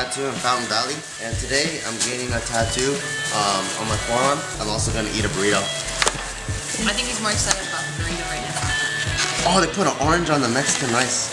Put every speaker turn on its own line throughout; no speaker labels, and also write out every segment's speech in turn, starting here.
tattoo in Fountain Valley, and today I'm getting a tattoo on my forearm. I'm also gonna eat a burrito.
I think he's more excited about the burrito right now.
Oh, they put an orange on the Mexican rice.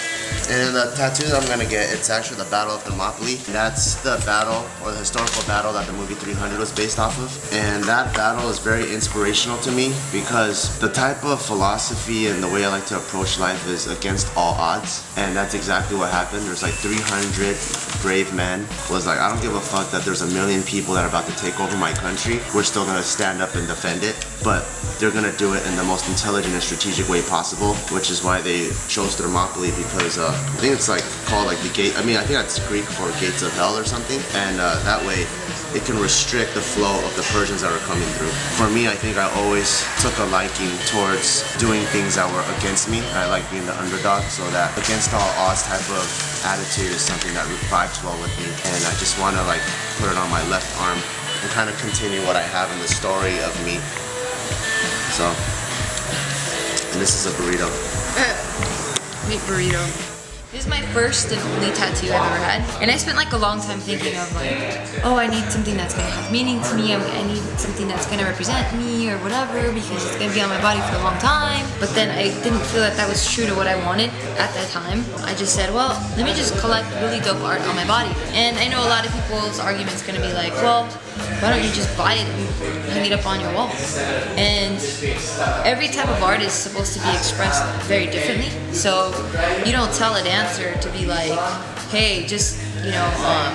And the tattoo that I'm gonna get, it's actually the Battle of Thermopylae. That's the battle, or the historical battle that the movie 300 was based off of. And that battle is very inspirational to me because the type of philosophy and the way I like to approach life is against all odds. And that's exactly what happened. There's like 300 brave men. Was like, I don't give a fuck that there's a million people that are about to take over my country. We're still gonna stand up and defend it. But they're gonna do it in the most intelligent and strategic way possible, which is why they chose Thermopylae, because I think it's like called like the gate. I mean, I think that's Greek for gates of hell or something. And that way, it can restrict the flow of the Persians that are coming through. For me, I think I always took a liking towards doing things that were against me. I like being the underdog, so that against all odds type of attitude is something that vibes well with me. And I just want to like put it on my left arm and kind of continue what I have in the story of me. So, and this is a burrito.
Meat burrito. This is my first and only tattoo I've ever had. And I spent like a long time thinking of like, oh, I need something that's gonna have meaning to me. I need something that's gonna represent me or whatever, because it's gonna be on my body for a long time. But then I didn't feel that that was true to what I wanted at that time. I just said, well, let me just collect really dope art on my body. And I know a lot of people's argument's gonna be like, well, why don't you just buy it and hang it up on your wall? And every type of art is supposed to be expressed very differently. So you don't tell a dancer to be like, hey, just, you know, I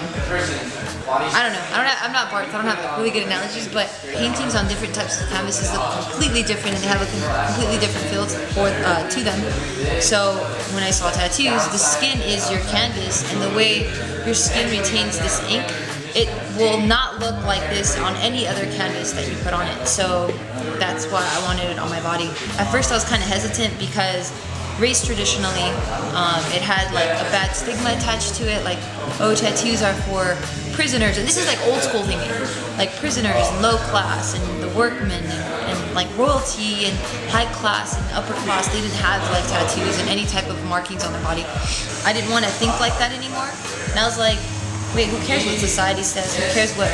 don't know. I'm not Bart, so I don't have really good analogies, but paintings on different types of canvases look completely different and they have a completely different feel to them. So when I saw tattoos, the skin is your canvas, and the way your skin retains this ink, it will not look like this on any other canvas that you put on it. So that's why I wanted it on my body. At first I was kind of hesitant because race traditionally, it had like a bad stigma attached to it, like, oh, tattoos are for prisoners, and this is like old school thinking, like prisoners and low class and the workmen and like royalty and high class and upper class, they didn't have like tattoos and any type of markings on their body. I didn't want to think like that anymore, and I was like, wait, who cares what society says? Who cares what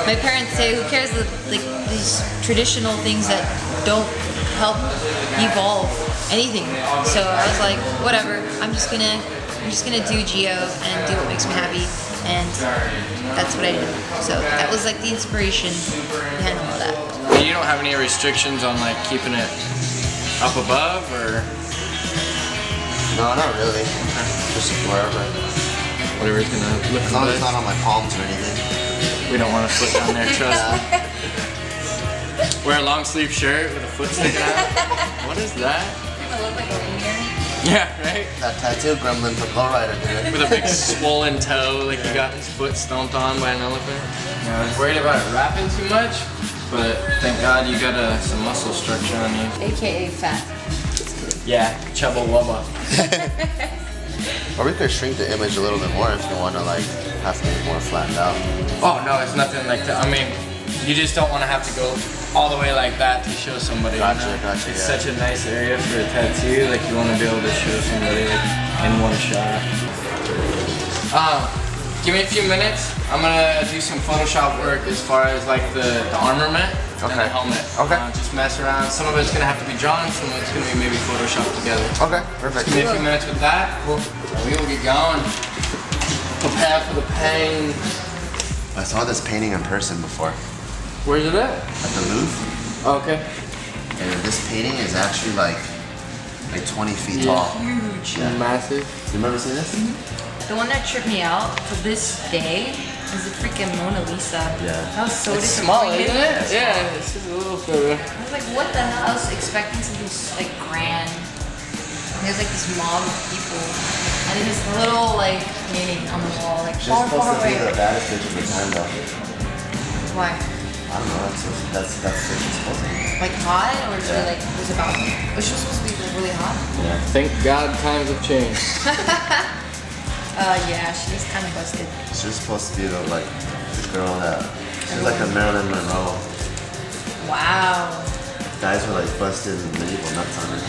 my parents say? Who cares like these traditional things that don't help evolve anything? So I was like, whatever. I'm just gonna do Geo and do what makes me happy, and that's what I did. So that was like the inspiration behind all that.
And you don't have any restrictions on like keeping it up above, or?
No, not really. Just wherever.
Whatever's gonna look
as long as it's not on my palms or anything.
We don't want to slip down there, trust me. Wear a long sleeve shirt with a foot sticking out. What is that?
I look like a reindeer.
Yeah, right?
That tattoo gremlin for lowrider, dude.
With a big swollen toe, like he got his foot stomped on by an elephant. Yeah, I was worried about it wrapping too much, but thank God you got some muscle structure on you.
AKA fat.
Yeah, chubba wubba.
Or we could shrink the image a little bit more if you want to like have something more flattened out.
Oh no, it's nothing like that. I mean, you just don't want to have to go all the way like that to show somebody.
Gotcha,
you know?
gotcha.
It's such a nice area for a tattoo. Like you want to be able to show somebody like in one shot. Give me a few minutes. I'm gonna do some Photoshop work as far as like the armament and the helmet.
Okay.
Just mess around. Some of it's gonna have to be drawn. Some of it's gonna be maybe Photoshopped together.
Okay, perfect.
Give me a few minutes with that. Cool. We will get going. Prepare for the pain.
I saw this painting in person before.
Where's it at?
At the Louvre.
Oh, okay.
And this painting is actually like 20 feet tall.
Huge.
Yeah.
Massive.
You remember seeing this?
The one that tripped me out to this day is the freaking Mona Lisa.
Yeah.
That was so
It's small,
disappointing.
isn't it? Yeah, it's just a little photo.
I was like, what the hell? I was expecting something like grand. And there's like this mob of people. And then this little like painting on the wall, like
She's
far,
supposed
far
to be
away.
the baddest bitch of the time though.
Why?
I don't know, that's what she's supposed to be.
Like hot? Or is she like, was about, was she supposed to be like really hot?
Yeah.
Thank God times have changed.
Yeah, she's kind of busted.
She's supposed to be the girl that, she's like a Marilyn Monroe.
Wow.
Guys were like busted and medieval nuts on her.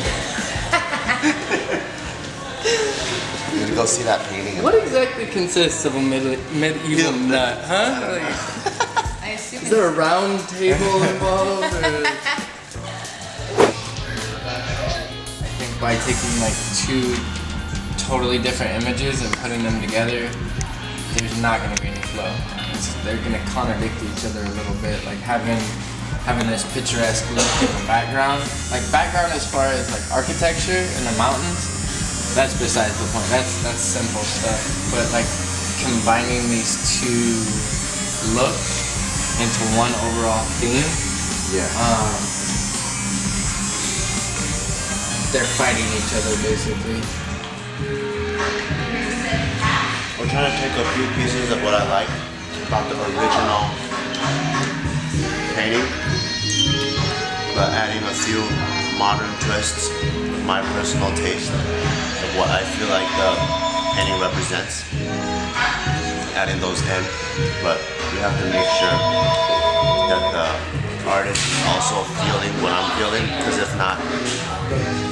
You gonna go see that painting.
What exactly consists of a medieval nut, huh? Like,
I assume
is there a round table involved? Or... I think by taking like two totally different images and putting them together, there's not going to be any flow. They're going to contradict each other a little bit, like having this picturesque look in the background. Like background as far as like architecture and the mountains, that's besides the point. That's simple stuff. But like combining these two looks into one overall theme, they're fighting each other basically.
We're trying to take a few pieces of what I like about the original painting, but adding a few modern twists with my personal taste of what I feel like the painting represents. Adding those in, but we have to make sure that the artist is also feeling what I'm feeling, because if not,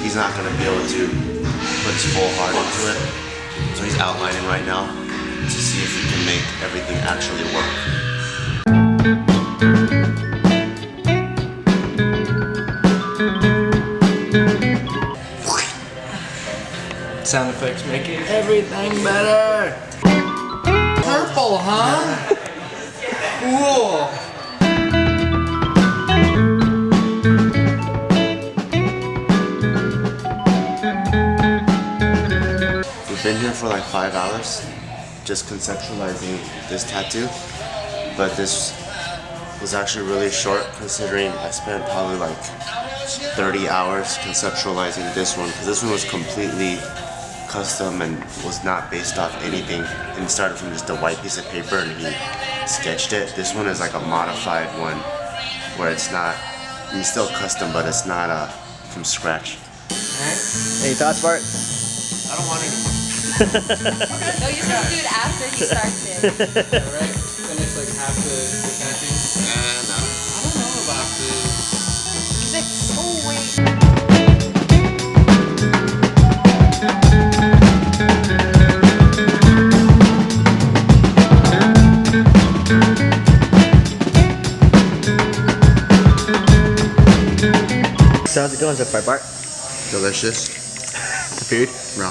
he's not going to be able to put his full heart into it. So he's outlining right now to see if he can make everything actually work.
Sound effects making everything better. Purple, huh? Cool.
We've been here for like 5 hours, just conceptualizing this tattoo, but this was actually really short considering I spent probably like 30 hours conceptualizing this one, because this one was completely custom and was not based off anything, and it started from just a white piece of paper and he sketched it. This one is like a modified one where it's not, I mean, still custom, but it's not from scratch.
Any thoughts, Bart?
I don't want anymore.
No, you're supposed to do it after he starts it.
Alright, finish like half the tattoo.
No.
I don't know about this.
He's like, oh wait.
So how's it going so far, Bart?
Delicious.
The food?
No.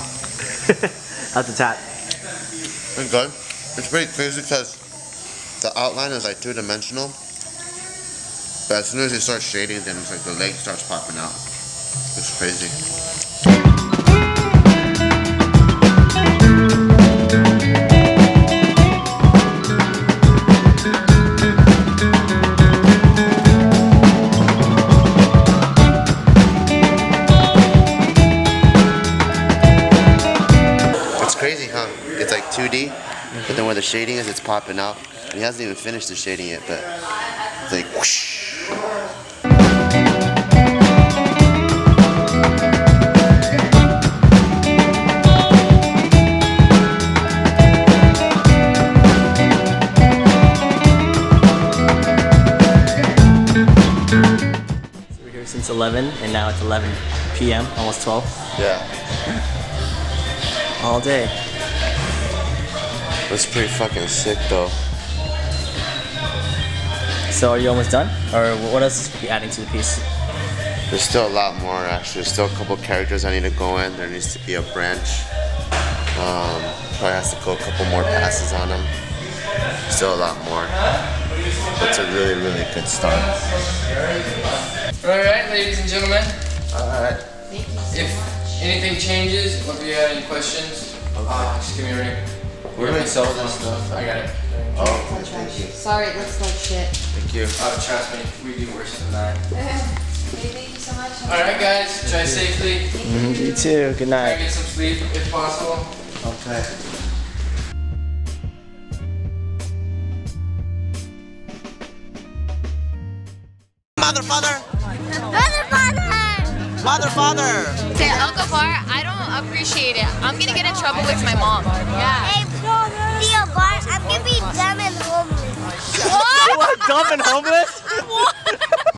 How's the tat?
It's good. It's pretty crazy because the outline is like two-dimensional, but as soon as you start shading, then it's like the leg starts popping out. It's crazy. Crazy, huh? It's like 2D, but then where the shading is, it's popping out. And he hasn't even finished the shading yet, but it's like whoosh.
So we're here since 11, and now it's 11 p.m., almost 12.
Yeah.
All day.
That's pretty fucking sick though.
So are you almost done? Or what else are you adding to the piece?
There's still a lot more actually. There's still a couple characters I need to go in. There needs to be a branch. Probably has to go a couple more passes on them. Still a lot more. It's a really, really good start.
Alright, ladies and gentlemen.
Alright.
Thank you.
If anything changes, or if you have any questions, just give me a ring.
Where do I sell
this stuff? I got it.
Oh, thank you.
Sorry, it looks like shit.
Thank you.
Oh, trust me, we do worse than that.
Hey, thank you so much.
Alright guys, try safely.
You too. Good
Try
night.
to get some sleep if possible.
Okay.
Mother, father.
Say, Uncle Bart, I don't appreciate it. I'm gonna get in trouble with my mom. Yeah.
Hey, Theo Bart, I'm gonna be dumb and homeless.
What? Dumb and homeless?
What?